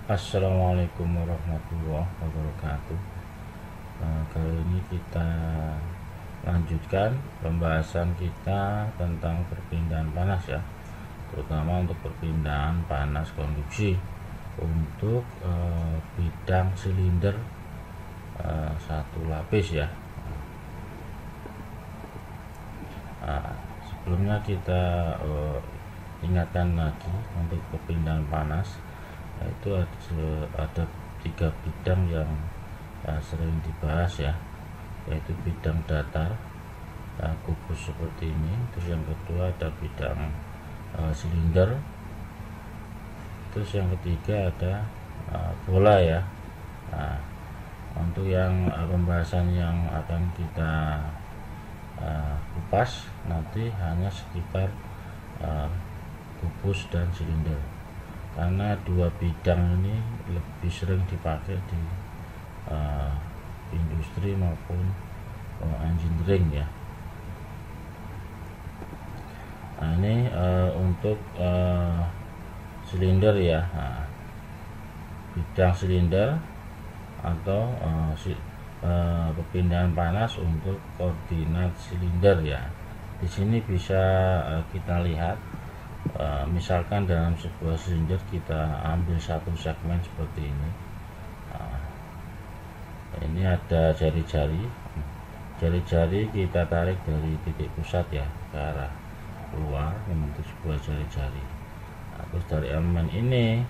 Assalamualaikum warahmatullahi wabarakatuh. Kali ini kita lanjutkan pembahasan kita tentang perpindahan panas ya, terutama untuk perpindahan panas konduksi untuk bidang silinder satu lapis ya. Sebelumnya kita ingatkan lagi untuk perpindahan panas, yaitu ada 3 bidang yang sering dibahas ya, yaitu bidang datar kubus seperti ini, terus yang kedua ada bidang silinder, terus yang ketiga ada bola ya. Untuk yang pembahasan yang akan kita kupas nanti hanya sekitar kubus dan silinder, karena 2 bidang ini lebih sering dipakai di industri maupun engineering ya. Nah, ini untuk silinder ya. Bidang silinder atau perpindahan panas untuk koordinat silinder ya. Di sini bisa kita lihat, misalkan dalam sebuah silinder kita ambil satu segmen seperti ini. Ini ada jari-jari kita tarik dari titik pusat ya ke arah keluar membentuk sebuah jari-jari. Terus dari elemen ini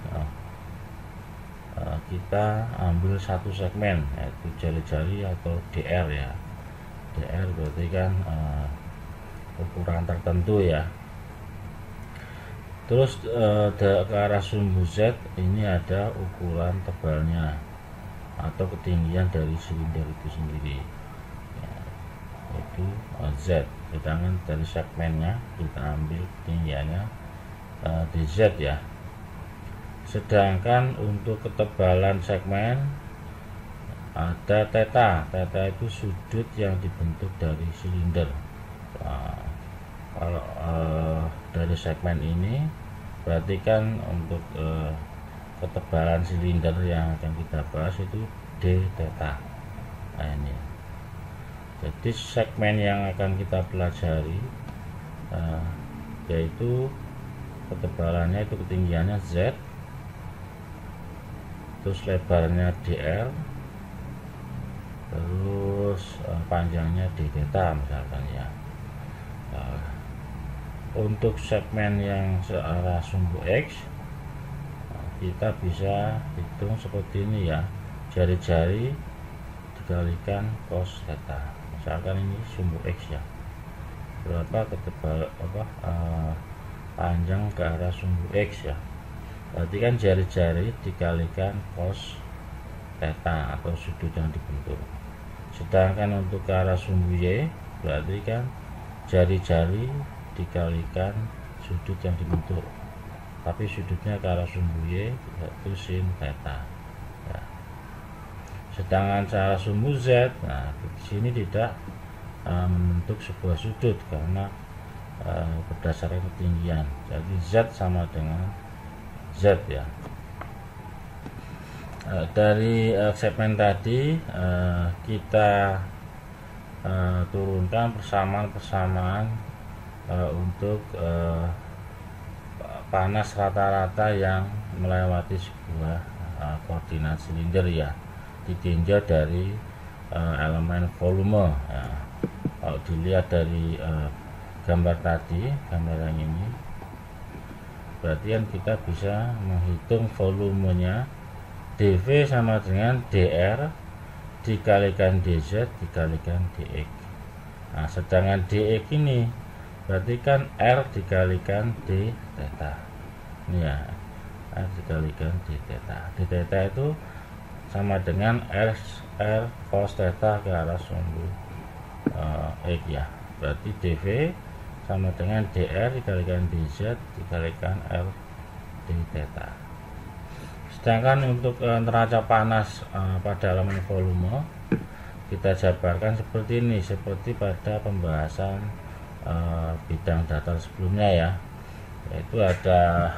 kita ambil satu segmen, yaitu jari-jari atau DR ya. DR berarti kan ukuran tertentu ya. Terus ke arah sumbu Z ini ada ukuran tebalnya atau ketinggian dari silinder itu sendiri ya, yaitu Z. Sedangkan dari segmennya kita ambil ketinggiannya DZ ya. Sedangkan untuk ketebalan segmen ada theta. Theta itu sudut yang dibentuk dari silinder. Kalau dari segmen ini berarti kan untuk ketebalan silinder yang akan kita bahas itu D theta. Nah, ini jadi segmen yang akan kita pelajari yaitu ketebalannya itu ketinggiannya Z, terus lebarnya DR, terus panjangnya D theta misalkan ya. Untuk segmen yang searah sumbu X kita bisa hitung seperti ini ya, jari-jari dikalikan cos theta. Misalkan ini sumbu X ya, berapa panjang ke arah sumbu X ya, berarti kan jari-jari dikalikan cos theta atau sudut yang dibentuk. Sedangkan untuk ke arah sumbu Y berarti kan jari-jari dikalikan sudut yang dibentuk, tapi sudutnya ke arah sumbu Y yaitu sin theta ya. Sedangkan cara sumbu Z, nah di sini tidak membentuk sebuah sudut karena berdasarkan ketinggian, jadi Z sama dengan Z ya. Dari segmen tadi kita turunkan persamaan untuk panas rata-rata yang melewati sebuah koordinat silinder ya, ditinjau dari elemen volume ya. Kalau dilihat dari gambar tadi, gambar yang ini, berarti kan kita bisa menghitung volumenya dV sama dengan dR dikalikan dZ dikalikan dX. Nah, sedangkan dX ini berarti kan R dikalikan D theta. Ini ya, R dikalikan D theta. D theta itu sama dengan R cos theta ke arah sumbu X ya. Berarti dV sama dengan dR dikalikan dZ dikalikan R D theta. Sedangkan untuk neraca panas pada elemen volume kita jabarkan seperti ini, seperti pada pembahasan bidang datar sebelumnya ya, yaitu ada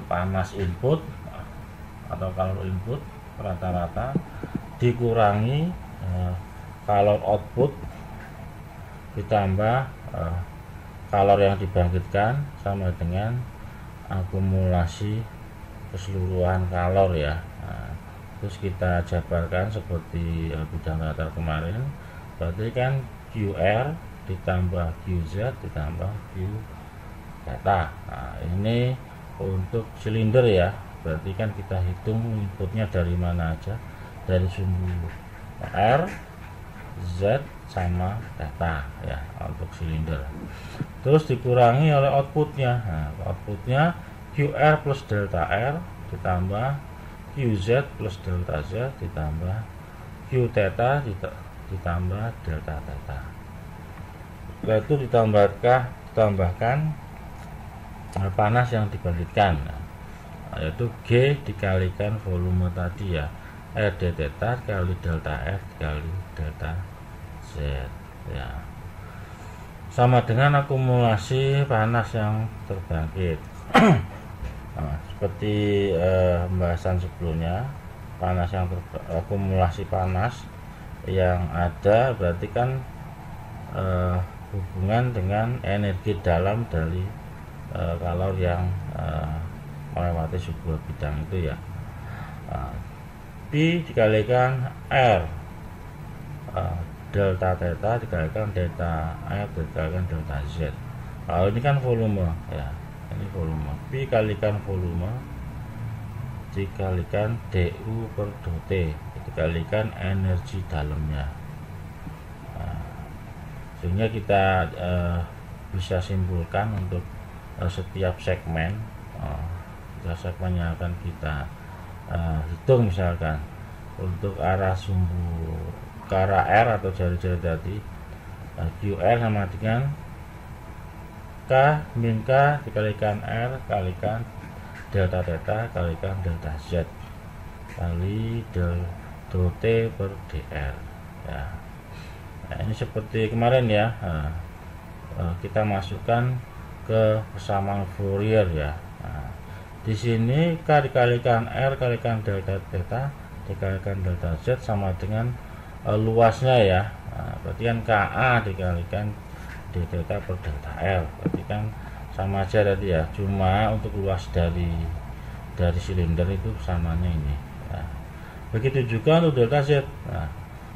panas input atau kalor input rata-rata dikurangi kalor output ditambah kalor yang dibangkitkan sama dengan akumulasi keseluruhan kalor ya. Terus kita jabarkan seperti bidang datar kemarin, berarti kan QR ditambah QZ ditambah Q data. Ini untuk silinder ya, berarti kan kita hitung inputnya dari mana aja, dari sumbu R, Z sama data ya untuk silinder. Terus dikurangi oleh outputnya. Outputnya QR plus delta R ditambah QZ plus delta Z ditambah Q theta ditambah delta theta. Setelah itu ditambahkan panas yang dibangkitkan, yaitu G dikalikan volume tadi ya, R d theta kali delta F kali delta Z ya, sama dengan akumulasi panas yang terbangkit. Seperti pembahasan sebelumnya, akumulasi panas yang ada berarti kan hubungan dengan energi dalam dari kalor yang melewati sebuah bidang itu ya. P dikalikan R delta theta dikalikan delta F dikalikan delta Z. Kalau ini kan volume ya, ini volume. P kalikan volume dikalikan DU per dot dikalikan energi dalamnya. Sehingga kita bisa simpulkan untuk setiap segmen, segmennya akan kita hitung, misalkan untuk arah sumbu ke arah R atau jari-jari tadi, QR sama dengan K min K dikalikan R kalikan delta theta kalikan delta Z kali del T per dr ya. Nah, ini seperti kemarin ya, kita masukkan ke persamaan Fourier ya. Di sini K dikalikan R kalikan delta theta dikalikan delta Z sama dengan luasnya ya. Berarti kan KA dikalikan d theta per delta L, berarti kan sama aja tadi ya, cuma untuk luas dari silinder itu samanya ini ya. Begitu juga untuk delta Z,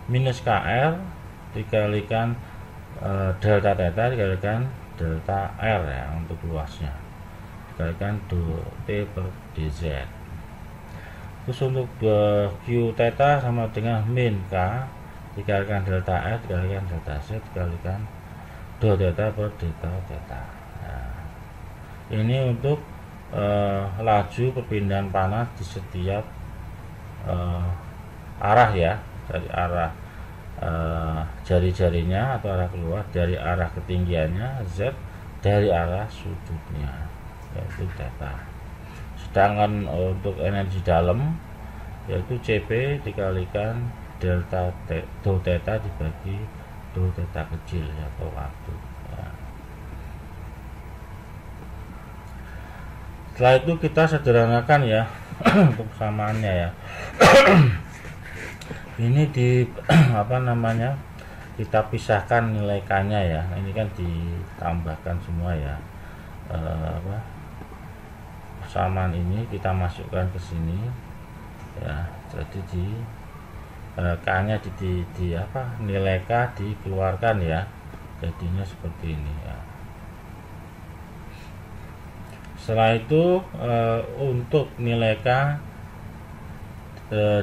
minus KR dikalikan delta theta dikalikan delta R ya untuk luasnya dikalikan T per dz. Terus untuk Q theta sama dengan min K dikalikan delta R dikalikan delta Z dikalikan do theta per delta theta. Nah, ini untuk laju perpindahan panas di setiap arah ya, dari arah jari-jarinya atau arah keluar, dari arah ketinggiannya Z, dari arah sudutnya yaitu theta. Sedangkan untuk energi dalam yaitu CP dikalikan delta do theta dibagi do theta kecil atau waktu ya. Setelah itu kita sederhanakan ya untuk persamaannya ya. Ini di kita pisahkan nilai K-nya ya. Ini kan ditambahkan semua ya. Persamaan ini kita masukkan ke sini ya. Jadi di K-nya nilai K dikeluarkan ya. Jadinya seperti ini ya. Setelah itu untuk nilai K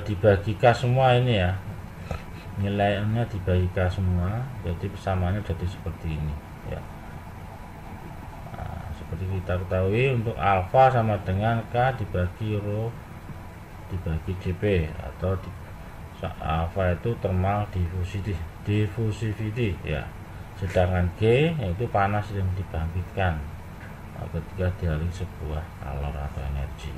dibagi K semua ini ya, nilainya dibagi K semua, jadi persamaannya jadi seperti ini ya. Nah, seperti kita ketahui untuk alfa sama dengan K dibagi rho dibagi dp, atau alfa itu thermal diffusivity ya, sedangkan G yaitu panas yang dibangkitkan ketika dialih sebuah kalor atau energi.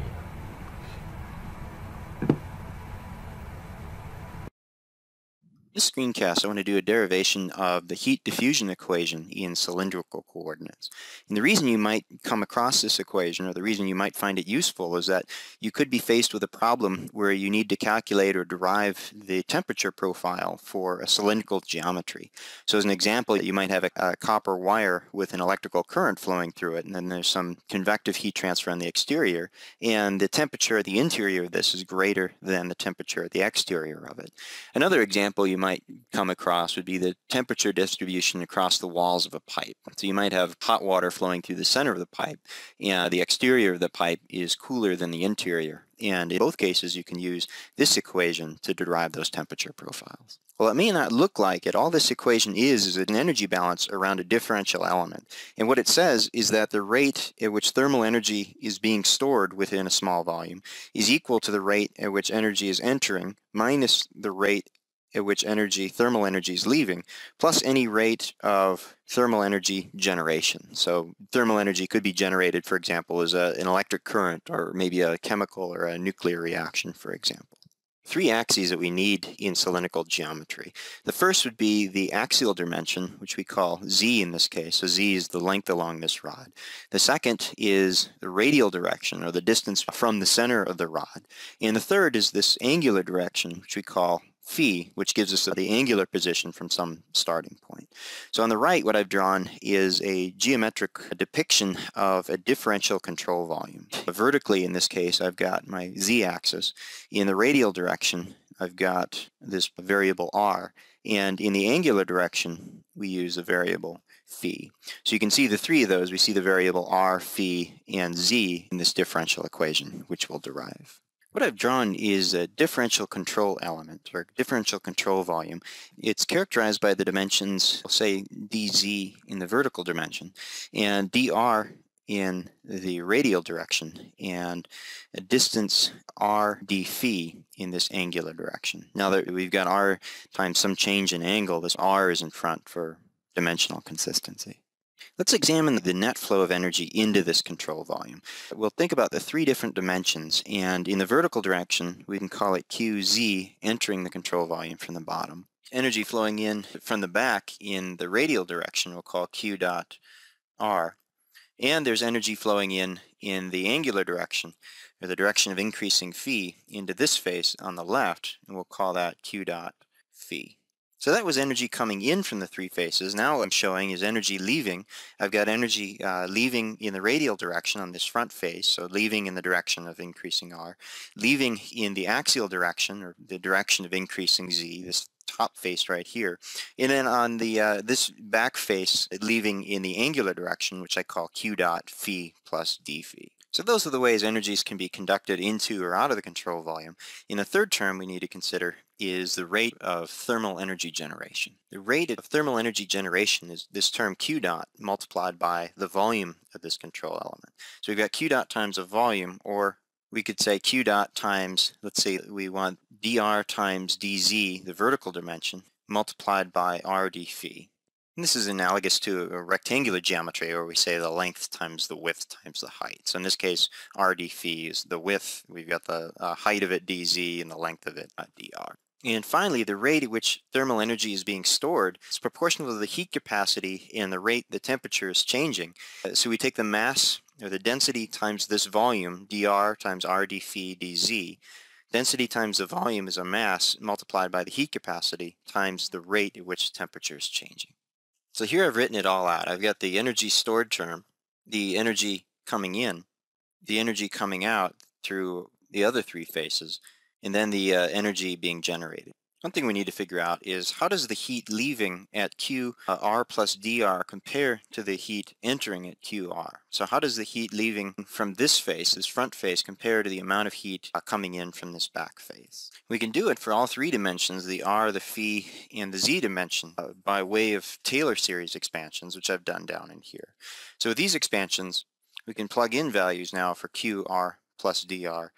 This screencast, I want to do a derivation of the heat diffusion equation in cylindrical coordinates. And the reason you might come across this equation, or the reason you might find it useful, is that you could be faced with a problem where you need to calculate or derive the temperature profile for a cylindrical geometry. So as an example, you might have a copper wire with an electrical current flowing through it, and then there's some convective heat transfer on the exterior, and the temperature at the interior of this is greater than the temperature at the exterior of it. Another example you might come across would be the temperature distribution across the walls of a pipe. So you might have hot water flowing through the center of the pipe, and the exterior of the pipe is cooler than the interior. And in both cases, you can use this equation to derive those temperature profiles. Well, it may not look like it. All this equation is an energy balance around a differential element. And what it says is that the rate at which thermal energy is being stored within a small volume is equal to the rate at which energy is entering minus the rate at which thermal energy is leaving, plus any rate of thermal energy generation. So thermal energy could be generated, for example, as an electric current, or maybe a chemical or a nuclear reaction, for example. Three axes that we need in cylindrical geometry. The first would be the axial dimension, which we call z in this case. So z is the length along this rod. The second is the radial direction, or the distance from the center of the rod. And the third is this angular direction, which we call phi, which gives us the angular position from some starting point. So on the right, what I've drawn is a geometric depiction of a differential control volume. Vertically, in this case, I've got my z-axis. In the radial direction, I've got this variable r, and in the angular direction, we use a variable phi. So you can see the three of those. We see the variable r, phi, and z in this differential equation, which we'll derive. What I've drawn is a differential control element, or differential control volume. It's characterized by the dimensions, say dz in the vertical dimension, and dr in the radial direction, and a distance r d phi in this angular direction. Now that we've got r times some change in angle, this r is in front for dimensional consistency. Let's examine the net flow of energy into this control volume. We'll think about the three different dimensions, and in the vertical direction, we can call it QZ, entering the control volume from the bottom. Energy flowing in from the back in the radial direction, we'll call Q dot R. And there's energy flowing in the angular direction, or the direction of increasing phi, into this face on the left, and we'll call that Q dot phi. So that was energy coming in from the three faces. Now what I'm showing is energy leaving. I've got energy leaving in the radial direction on this front face, so leaving in the direction of increasing r, leaving in the axial direction, or the direction of increasing z, this top face right here, and then on the this back face, leaving in the angular direction, which I call Q dot phi plus d phi. So those are the ways energies can be conducted into or out of the control volume. In the third term we need to consider is the rate of thermal energy generation. The rate of thermal energy generation is this term Q dot multiplied by the volume of this control element. So we've got Q dot times a volume, or we could say Q dot times, let's say we want dr times dz, the vertical dimension, multiplied by r d phi. And this is analogous to a rectangular geometry, where we say the length times the width times the height. So in this case, r d phi is the width. We've got the height of it dz and the length of it dr. And finally, the rate at which thermal energy is being stored is proportional to the heat capacity and the rate the temperature is changing. So we take the mass, or the density, times this volume, dr times r d phi dz. Density times the volume is a mass multiplied by the heat capacity times the rate at which temperature is changing. So here I've written it all out. I've got the energy stored term, the energy coming in, the energy coming out through the other three faces, and then the energy being generated. One thing we need to figure out is, how does the heat leaving at Q R plus dr compare to the heat entering at QR? So how does the heat leaving from this face, this front face, compare to the amount of heat coming in from this back face? We can do it for all three dimensions, the R, the phi, and the z dimension, by way of Taylor series expansions, which I've done down in here. So with these expansions, we can plug in values now for Q, R plus dr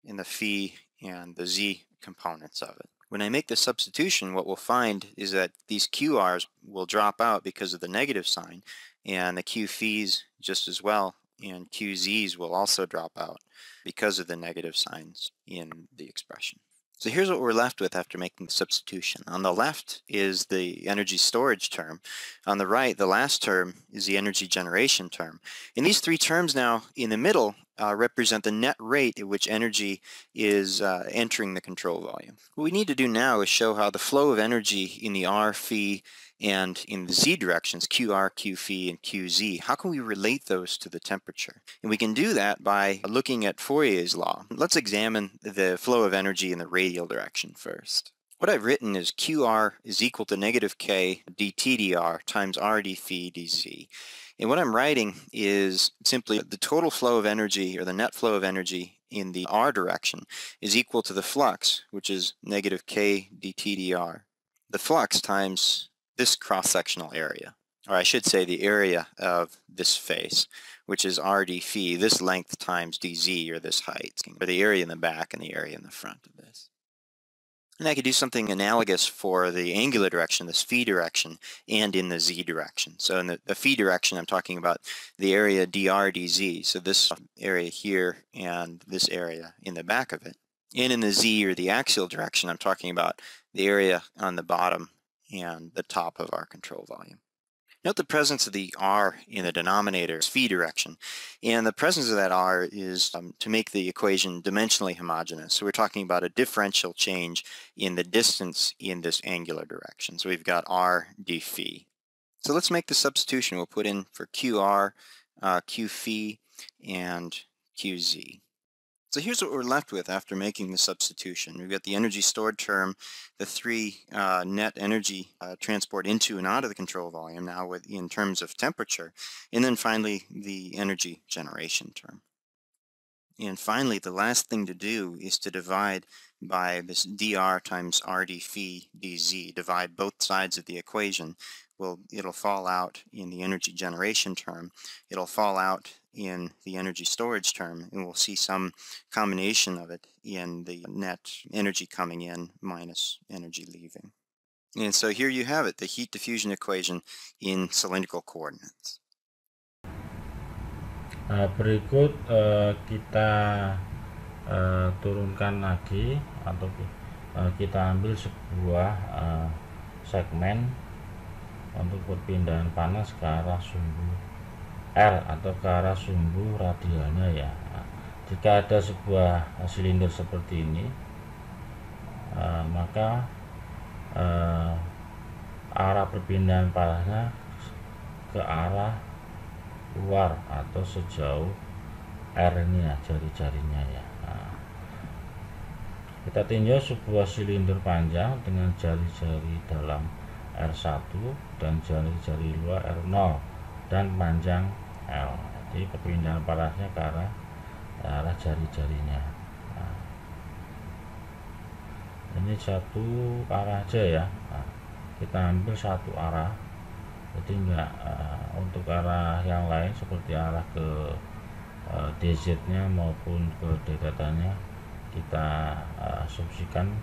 in the phi and the z components of it. When I make the substitution, what we'll find is that these QRs will drop out because of the negative sign, and the Q phis just as well, and QZs will also drop out because of the negative signs in the expression. So here's what we're left with after making the substitution. On the left is the energy storage term. On the right, the last term is the energy generation term. And these three terms now in the middle represent the net rate at which energy is entering the control volume. What we need to do now is show how the flow of energy in the R, phi, and in the z directions, QR, Q phi, and QZ, how can we relate those to the temperature? And we can do that by looking at Fourier's law. Let's examine the flow of energy in the radial direction first. What I've written is QR is equal to negative K dt dr times R d phi dz. And what I'm writing is simply the total flow of energy, or the net flow of energy in the R direction, is equal to the flux, which is negative K dt dr. The flux times this cross-sectional area, or I should say the area of this face, which is R d phi, this length times dz, or this height, or the area in the back and the area in the front of this. And I could do something analogous for the angular direction, this phi direction, and in the z direction. So in the phi direction, I'm talking about the area dr dz, so this area here and this area in the back of it. And in the z, or the axial direction, I'm talking about the area on the bottom and the top of our control volume. Note the presence of the R in the denominator, phi direction, and the presence of that R is to make the equation dimensionally homogeneous. So we're talking about a differential change in the distance in this angular direction. So we've got R d phi. So let's make the substitution. We'll put in for QR, Q phi, and QZ. So here's what we're left with after making the substitution. We've got the energy stored term, the three net energy transport into and out of the control volume now in terms of temperature, and then finally the energy generation term. And finally, the last thing to do is to divide by this dr times R d phi dz, divide both sides of the equation. Well, it'll fall out in the energy generation term, it'll fall out in the energy storage term, and we'll see some combination of it in the net energy coming in minus energy leaving. And so here you have it, the heat diffusion equation in cylindrical coordinates. Berikut kita turunkan lagi, atau kita ambil sebuah segmen untuk perpindahan panas ke arah sumbu R atau ke arah sumbu radialnya ya. Jika ada sebuah silinder seperti ini, maka arah perpindahan panasnya ke arah luar atau sejauh R ini ya, jari-jarinya ya. Kita tinjau sebuah silinder panjang dengan jari-jari dalam R1 dan jari-jari luar R0 dan panjang L. Jadi perpindahan panasnya ke arah jari-jarinya. Ini satu arah aja ya. Kita ambil satu arah, jadi enggak untuk arah yang lain seperti arah ke DZ nya maupun ke delta nya kita asumsikan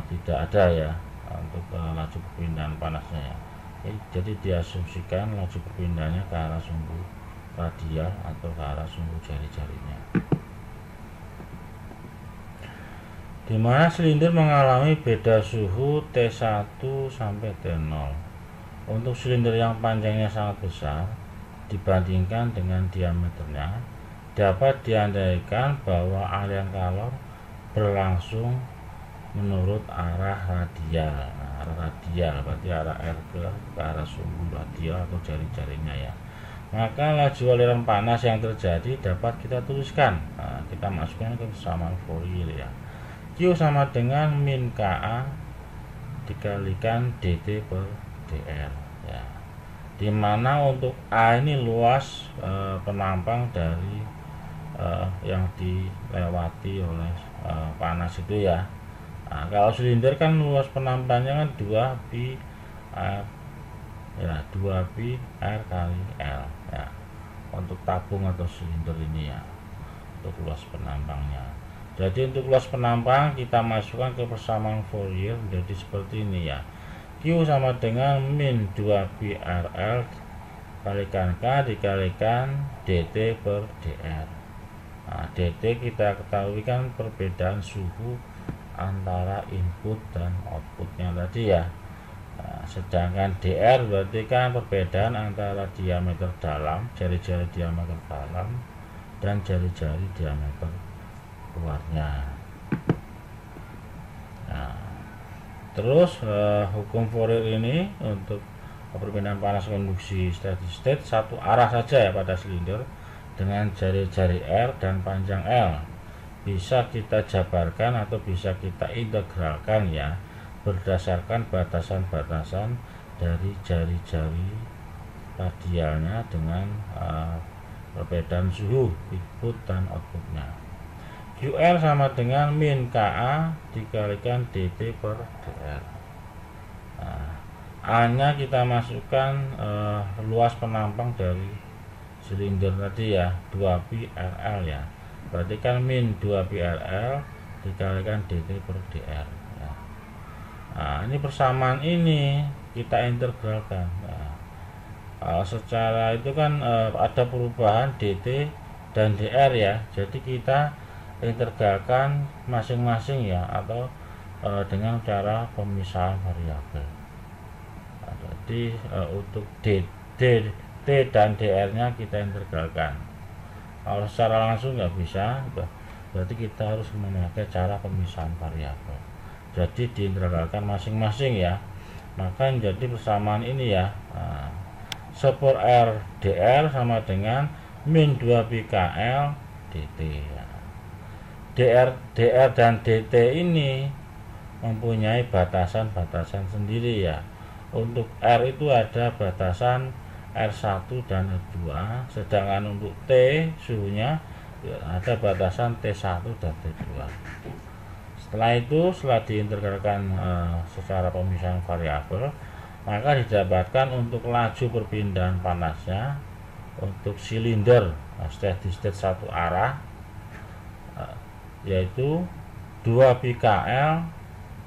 tidak ada ya untuk laju perpindahan panasnya ya. Jadi diasumsikan laju perpindahannya ke arah sumbu radial atau ke arah sumbu jari-jarinya, di mana silinder mengalami beda suhu T1 sampai T0. Untuk silinder yang panjangnya sangat besar dibandingkan dengan diameternya, dapat diandaikan bahwa aliran kalor berlangsung menurut arah radial. Arah radial berarti arah R ke arah sumbu radial atau jari-jarinya ya. Maka laju aliran panas yang terjadi dapat kita tuliskan. Kita masukkan ke persamaan Fourier ya. Q sama dengan min KA dikalikan dt per dr ya. Dimana untuk A ini luas penampang dari yang dilewati oleh panas itu ya. Nah, kalau silinder kan luas penampangnya kan 2pi R ya, 2pi R kali L ya, untuk tabung atau silinder ini ya, untuk luas penampangnya. Jadi untuk luas penampang kita masukkan ke persamaan Fourier menjadi seperti ini ya. Q sama dengan min 2pi RL kalikan K dikalikan dt per dr. Nah, dt kita ketahui kan perbedaan suhu antara input dan outputnya tadi ya. Nah, sedangkan DR berarti kan perbedaan antara diameter dalam, jari-jari diameter dalam dan jari-jari diameter luarnya. Nah, terus hukum Fourier ini untuk perpindahan panas konduksi steady state satu arah saja ya pada silinder dengan jari-jari R dan panjang L. Bisa kita jabarkan atau bisa kita integralkan ya berdasarkan batasan-batasan dari jari-jari radialnya dengan perbedaan suhu input dan outputnya. QR sama dengan min KA dikalikan DT per DR. Nah, A-nya kita masukkan luas penampang dari silinder tadi ya, 2pi RL ya. Berarti kan min 2pi RL dikalikan DT per DR ya. Nah, ini persamaan ini kita integralkan. Nah, secara itu kan ada perubahan DT dan DR ya. Jadi kita integralkan masing-masing ya, atau dengan cara pemisahan variabel. Nah, jadi untuk T dan DR nya kita integralkan. Kalau secara langsung nggak bisa, berarti kita harus memakai cara pemisahan variabel. Jadi diintegralkan masing-masing ya, maka menjadi persamaan ini ya. Nah, 1 R DR sama dengan min 2pi KL DT ya. DR dan DT ini mempunyai batasan-batasan sendiri ya. Untuk R itu ada batasan R1 dan R2, sedangkan untuk T suhunya ada batasan T1 dan T2. Setelah itu, setelah diintegralkan secara pemisahan variabel, maka didapatkan untuk laju perpindahan panasnya untuk silinder steady state satu arah yaitu 2pi KL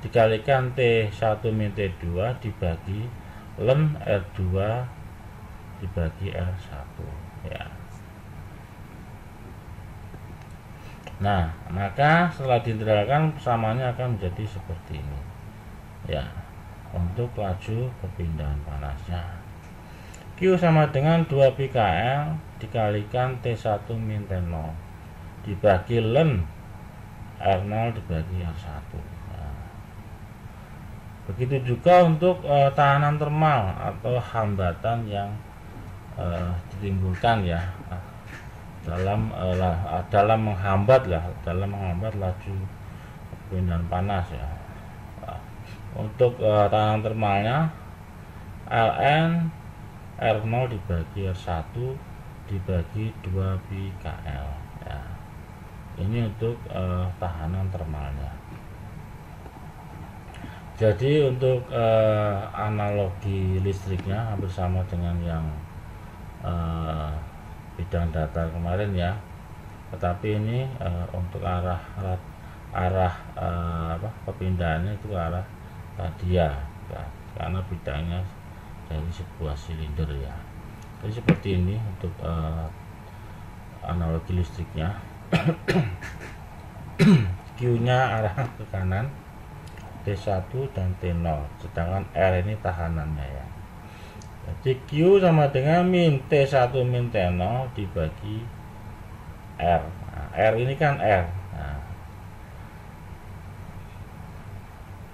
dikalikan T1 min T2 dibagi ln R2 dibagi R1 ya. Nah, maka setelah diintegralkan persamaannya akan menjadi seperti ini ya, untuk laju perpindahan panasnya. Q sama dengan 2pi KL dikalikan T1 min T0 dibagi ln R0 dibagi R1. Nah, begitu juga untuk tahanan termal atau hambatan yang ditimbulkan ya dalam menghambat laju perpindahan panas ya. Nah, untuk tahanan termalnya Ln R0 dibagi R1 dibagi 2pi KL ya. Ini untuk tahanan termalnya. Jadi untuk analogi listriknya hampir sama dengan yang bidang datar kemarin ya, tetapi ini untuk arah perpindahannya itu arah radial ya, karena bidangnya dari sebuah silinder ya. Jadi seperti ini untuk analogi listriknya. Q-nya arah ke kanan, T1 dan T0, sedangkan R ini tahanannya ya. Jadi Q sama dengan min T1 min T0 dibagi R. Nah, R ini kan R. Nah,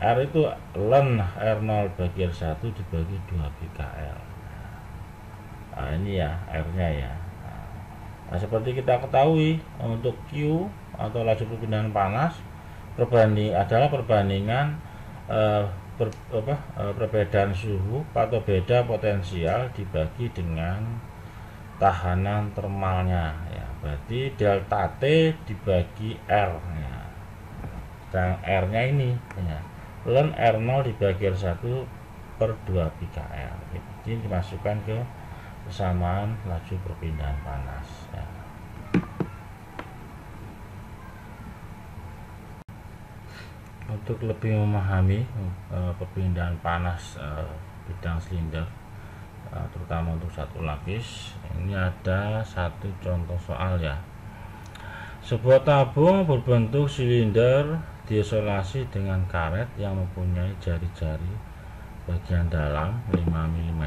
R itu ln R0 bagi R1 dibagi 2pi KL. Nah, ini ya R-nya ya. Nah, seperti kita ketahui untuk Q atau laju perpindahan panas adalah perbandingan perbedaan suhu atau beda potensial dibagi dengan tahanan termalnya ya. Berarti delta T dibagi R ya. Dan R-nya ini ya, ln R0 dibagi R1 per 2pi KL. Ini dimasukkan ke persamaan laju perpindahan panas ya. Untuk lebih memahami perpindahan panas bidang silinder terutama untuk satu lapis, ini ada satu contoh soal ya. Sebuah tabung berbentuk silinder diisolasi dengan karet yang mempunyai jari-jari bagian dalam 5 mm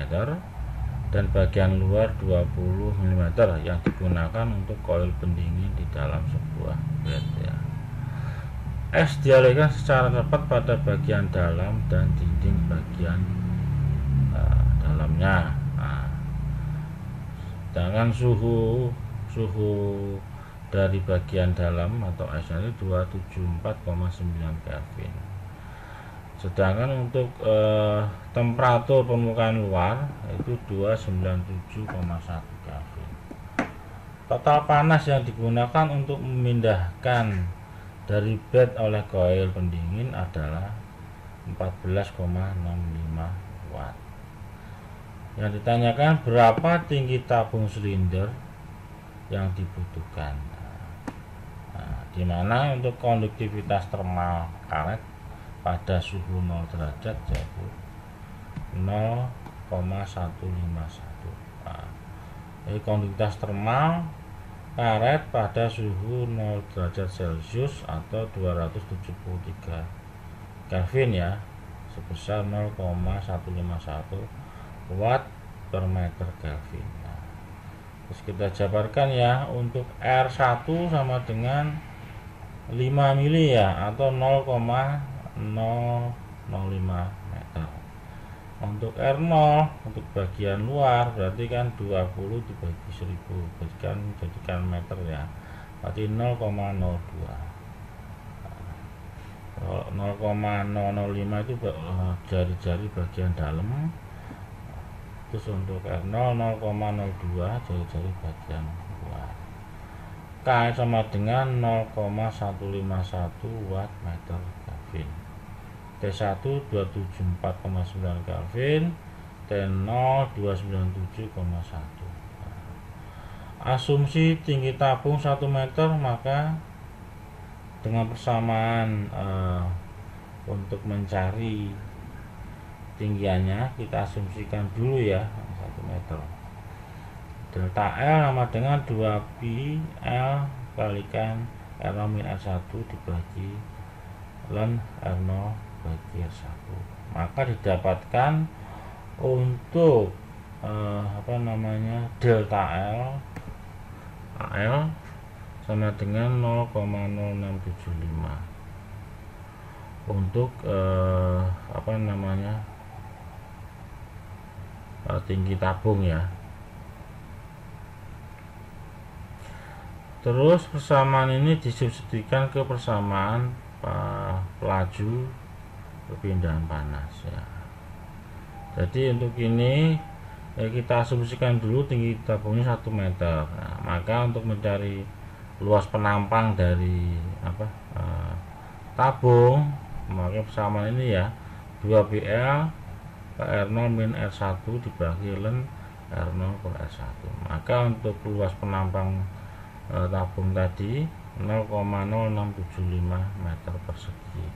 dan bagian luar 20 mm yang digunakan untuk koil pendingin di dalam sebuah bed ya. Es dialirkan secara cepat pada bagian dalam dan dinding bagian dalamnya. Sedangkan suhu dari bagian dalam atau esnya itu 274,9 Kelvin. Sedangkan untuk temperatur permukaan luar itu 297,1 Kelvin. Total panas yang digunakan untuk memindahkan dari bed oleh koil pendingin adalah 14,65 watt. Yang ditanyakan berapa tinggi tabung silinder yang dibutuhkan. Di mana untuk konduktivitas termal karet pada suhu 0 derajat yaitu 0,151. Jadi konduktivitas termal karet pada suhu 0 derajat Celcius atau 273 Kelvin ya, sebesar 0,151 watt per meter Kelvin. Terus kita jabarkan ya, untuk R1 sama dengan 5 mili ya, atau 0,005 meter. Untuk R0 untuk bagian luar berarti kan 20 dibagi 1000 jadikan meter ya, berarti 0,02. 0,005 itu jari-jari bagian dalam. Terus untuk R0 0,02 jari-jari bagian luar. K sama dengan 0,151 watt meter Kelvin. T1 274,9 Kelvin, T0 297,1. Asumsi tinggi tabung 1 meter, maka dengan persamaan untuk mencari tinggiannya kita asumsikan dulu ya 1 meter. Delta L sama dengan 2pi L kalikan R0 min R1 dibagi ln R0 bagi R1. Maka didapatkan untuk delta L sama dengan 0,0675 untuk tinggi tabung ya. Terus persamaan ini disubstitusikan ke persamaan laju perpindahan panas ya. Jadi untuk ini kita asumsikan dulu tinggi tabungnya 1 meter. Nah, maka untuk mencari luas penampang dari tabung, maka persamaan ini ya 2PL R0 min R1 dibagi ln R0 per R1. Maka untuk luas penampang tabung tadi 0,0675 meter persegi.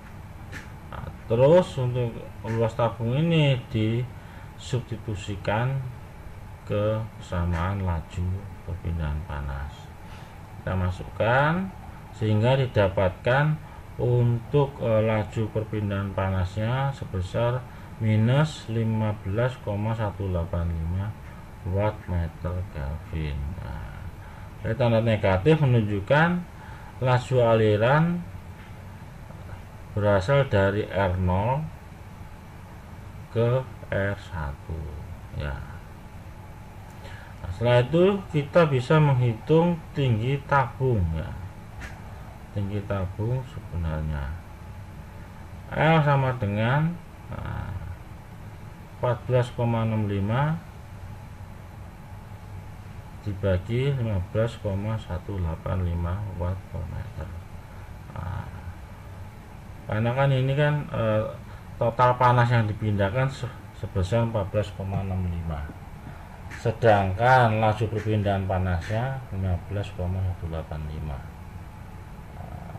Nah, terus untuk luas tabung ini disubstitusikan ke persamaan laju perpindahan panas. Kita masukkan sehingga didapatkan untuk laju perpindahan panasnya sebesar minus 15,185 watt meter Kelvin. Nah, dari tanda negatif menunjukkan laju aliran berasal dari R0 ke R1 ya. Nah, setelah itu kita bisa menghitung tinggi tabung ya. Tinggi tabung sebenarnya L sama dengan 14,65 dibagi 15,185 watt per meter. Nah, karena kan ini kan total panas yang dipindahkan sebesar 14,65, sedangkan laju perpindahan panasnya 15,185.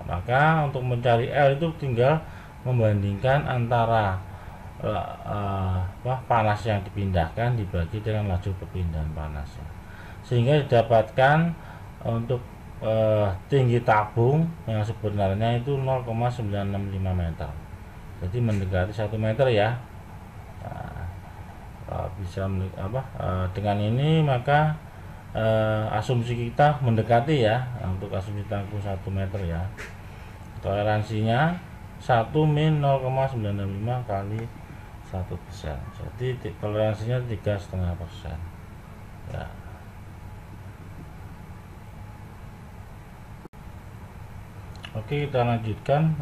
Maka untuk mencari L itu tinggal membandingkan antara panas yang dipindahkan dibagi dengan laju perpindahan panasnya, sehingga didapatkan untuk tinggi tabung yang sebenarnya itu 0,965 meter, jadi mendekati 1 meter ya. Bisa dengan ini maka asumsi kita mendekati ya, untuk asumsi tangguh 1 meter ya. Toleransinya 1 min 0,965 kali 1%, jadi toleransinya 3,5% ya. Oke, kita lanjutkan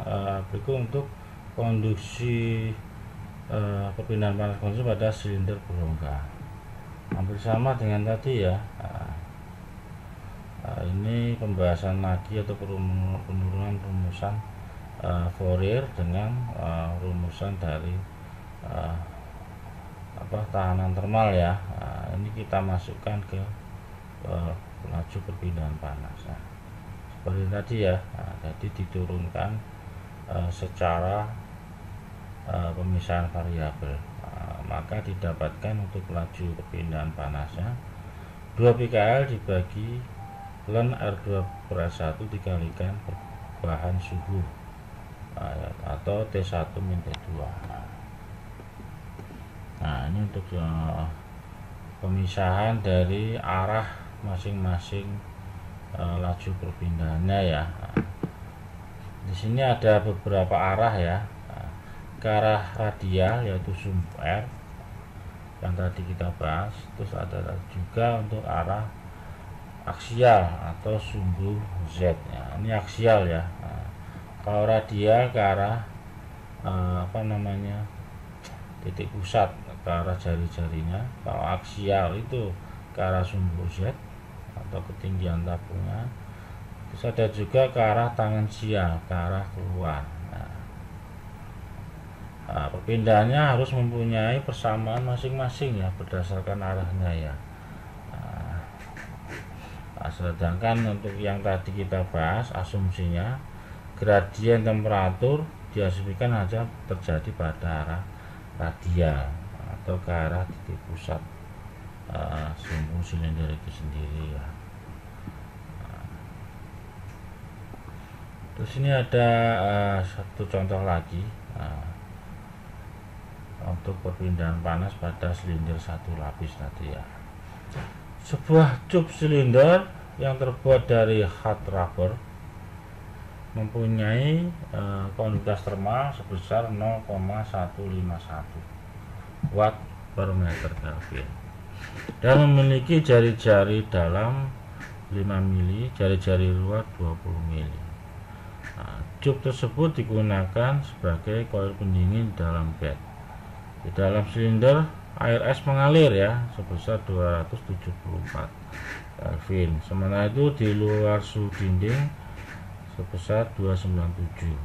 berikut untuk konduksi perpindahan panas kondensasi pada silinder berongga. Hampir sama dengan tadi ya. Ini pembahasan lagi atau penurunan rumusan Fourier dengan rumusan dari tahanan termal ya. Ini kita masukkan ke laju perpindahan panas. Seperti tadi ya, jadi diturunkan secara pemisahan variabel, maka didapatkan untuk laju perpindahan panasnya 2 pkl dibagi ln R2 per S1 dikalikan perubahan suhu atau T1 min T2. Nah, ini untuk pemisahan dari arah masing-masing laju perpindahannya ya. Di sini ada beberapa arah ya. Ke arah radial yaitu sumbu R yang tadi kita bahas, terus ada juga untuk arah aksial atau sumbu Z ya. Ini aksial ya. Kalau radial ke arah titik pusat ke arah jari-jarinya, kalau aksial itu ke arah sumbu Z atau ketinggian tabungnya. Terus ada juga ke arah tangan sial, ke arah keluar. Perpindahannya harus mempunyai persamaan masing-masing ya, berdasarkan arahnya ya. Sedangkan untuk yang tadi kita bahas, asumsinya gradien temperatur diasumsikan hanya terjadi pada arah radial atau ke arah titik pusat sumbu silinder itu sendiri ya. Terus ini ada satu contoh lagi untuk perpindahan panas pada silinder satu lapis tadi ya. Sebuah cup silinder yang terbuat dari hard rubber mempunyai konduktasi termal sebesar 0,151 watt per meter Kelvin dan memiliki jari-jari dalam 5 mili, jari-jari luar 20 mili. Cup tersebut digunakan sebagai koil pendingin dalam bed. Di dalam silinder air es mengalir ya sebesar 274 Kelvin. Sementara itu di luar suhu dinding sebesar 297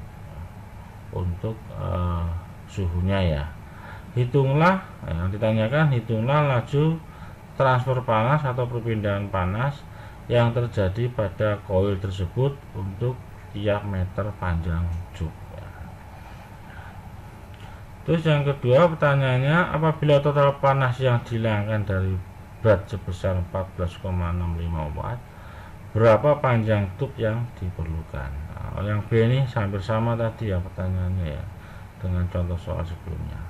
untuk suhunya ya. Hitunglah yang ditanyakan, hitunglah laju transfer panas atau perpindahan panas yang terjadi pada koil tersebut untuk tiap meter panjang cup. Terus yang kedua pertanyaannya, apabila total panas yang dihilangkan dari bat sebesar 14,65 watt, berapa panjang tub yang diperlukan? Nah, yang B ini hampir sama tadi ya pertanyaannya ya, dengan contoh soal sebelumnya.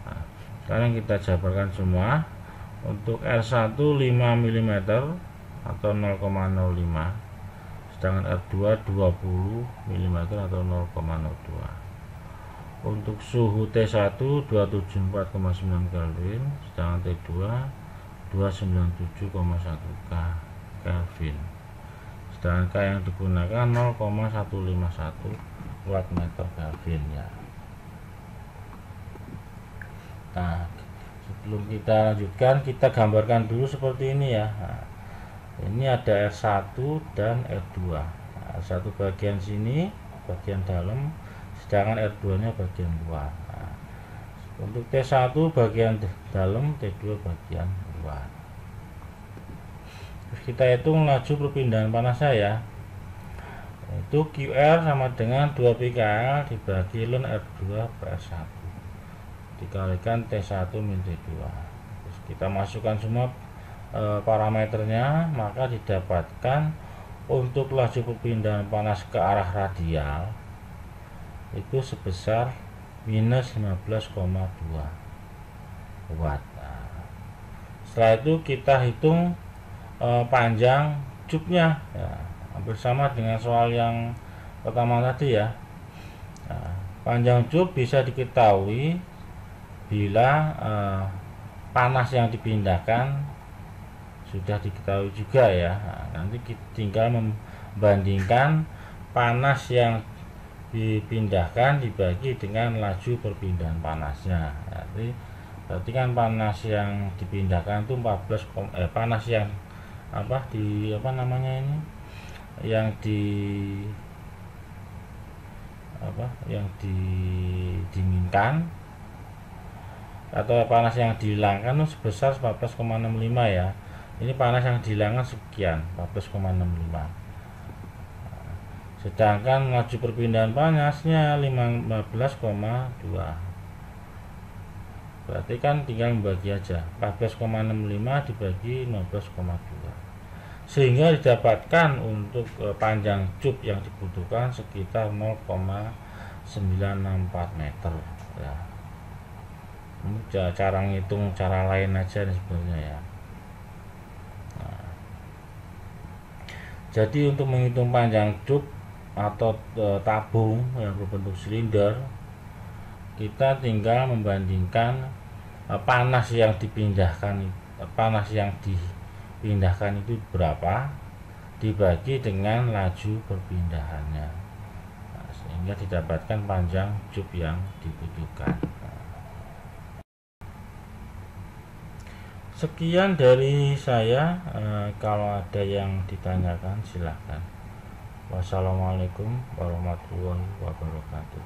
Nah, sekarang kita jabarkan semua. Untuk R1 5 mm atau 0,05, sedangkan R2 20 mm atau 0,02. Untuk suhu T1 274,9 Kelvin, sedangkan T2 297,1 Kelvin. Sedangkan K yang digunakan 0,151 watt meter Kelvin ya. Nah, sebelum kita lanjutkan, kita gambarkan dulu seperti ini ya. Nah, ini ada R1 dan R2. Nah, R1 bagian sini, bagian dalam, sedangkan R2 nya bagian luar. Nah, untuk T1 bagian dalam, T2 bagian luar. Terus kita hitung laju perpindahan panasnya ya. Itu QR sama dengan 2 pkl dibagi ln R2 per S1 dikalikan T1 min T2. Terus kita masukkan semua parameternya, maka didapatkan untuk laju perpindahan panas ke arah radial itu sebesar minus 15,2 watt. Setelah itu kita hitung panjang cupnya ya, hampir sama dengan soal yang pertama tadi ya. Panjang cup bisa diketahui bila panas yang dipindahkan sudah diketahui juga ya. Nanti kita tinggal membandingkan panas yang dipindahkan dibagi dengan laju perpindahan panasnya. Berarti kan panas yang dipindahkan itu 14, panas yang yang didinginkan atau panas yang dihilangkan itu sebesar 14,65 ya. Ini panas yang dihilangkan sekian, 14,65. Sedangkan laju perpindahan panasnya 15,2. Berarti kan tinggal membagi aja, 14,65 dibagi 15,2. Sehingga didapatkan untuk panjang cup yang dibutuhkan sekitar 0,964 meter ya. Ini cara ngitung cara lain aja nih sebenarnya ya. Jadi untuk menghitung panjang cup atau tabung yang berbentuk silinder, kita tinggal membandingkan panas yang dipindahkan itu berapa dibagi dengan laju perpindahannya, sehingga didapatkan panjang cup yang dibutuhkan. Sekian dari saya. Kalau ada yang ditanyakan silahkan. Wassalamualaikum warahmatullahi wabarakatuh.